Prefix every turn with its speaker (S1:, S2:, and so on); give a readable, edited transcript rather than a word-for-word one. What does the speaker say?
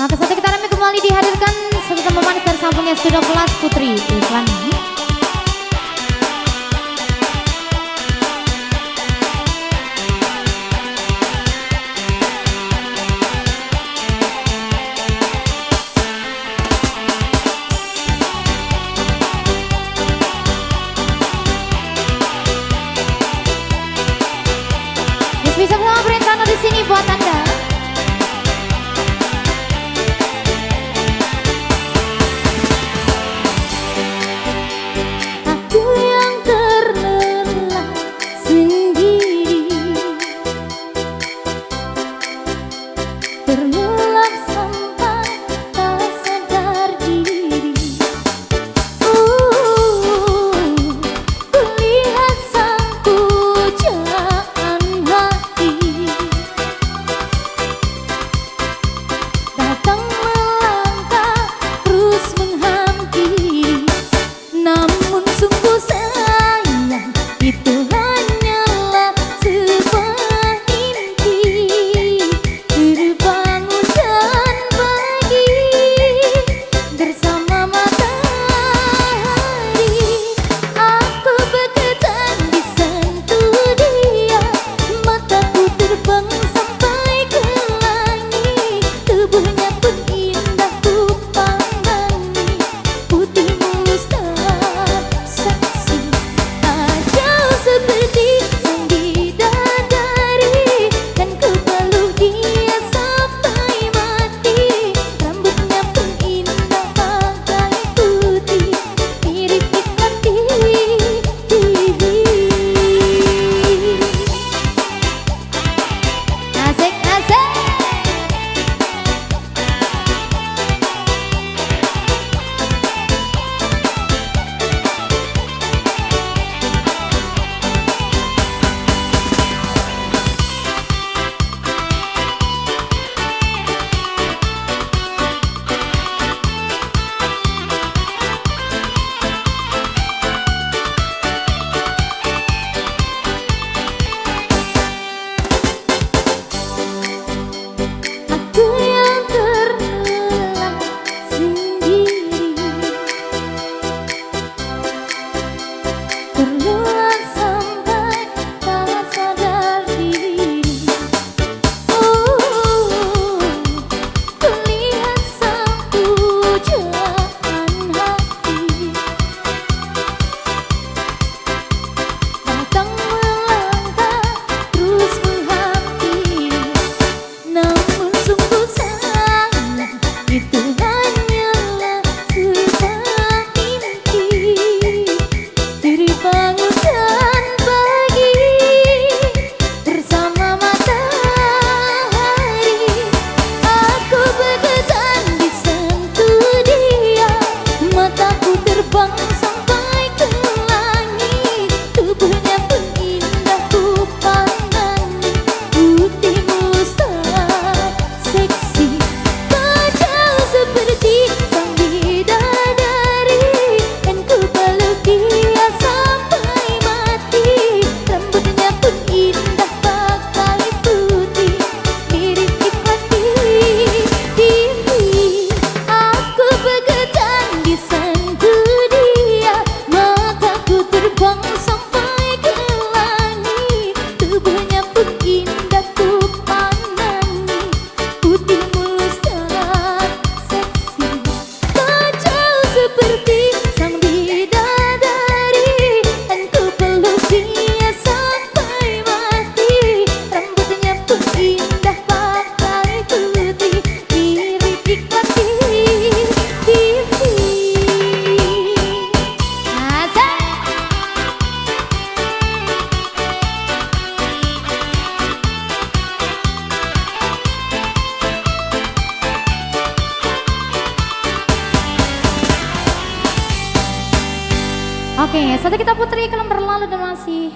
S1: Sampai satu kita rame kembali dihadirkan serta memanis dari sampungnya Studio Plus Putri Islami. Bisa semua perintah di sini buat Anda. Aku yang terlelap sendiri, terlelap sampai tak sadar diri. Kulihat sang pujaan datang melangkah terus menghampiri, namun sungguh sayang itu hanyalah sebuah mimpi. Terbangun dan pagi bersama matahari, aku bergetar disentuh dia, mataku terbang sampai ke langit. Tubuhnya pun indah ku pandangi, putih mulus dan seksi, tak jauh seperti sang bidadari, dan ku peluk dia sampai mati. Rambutnya pun indah bagai putih, mirip iklan TV. Asik, asik. Aku yang terlelap sendiri, terlelap sampai tak sadar diri. Kulihat sang pujaan hati datang melangkah terus menghampiri, namun sungguh sayang itu hanyalah sebuah mimpi. Terbangun dan pagi bersama matahari, aku bergetar disentuh dia, mataku terbang sampai ke langit. Tubuhnya pun indah ku pandangi, putih mulus dan seksi, tak jauh seperti sang bidadari, dan ku peluk dia sampai mati. Rambutnya pun indah bagai putih, mirip iklan TV. Aku bergetar disentuh dia, mataku terbang sampai ke langit. Tubuhnya pun indah ku pandangi, putih mulus dan seksi, tak jauh seperti sang bidadari, dan ku peluk dia sampai mati. Rambutnya pun indah bagai putih, mirip iklan TV. Asik. Oke, saat kita putri iklan berlalu dan masih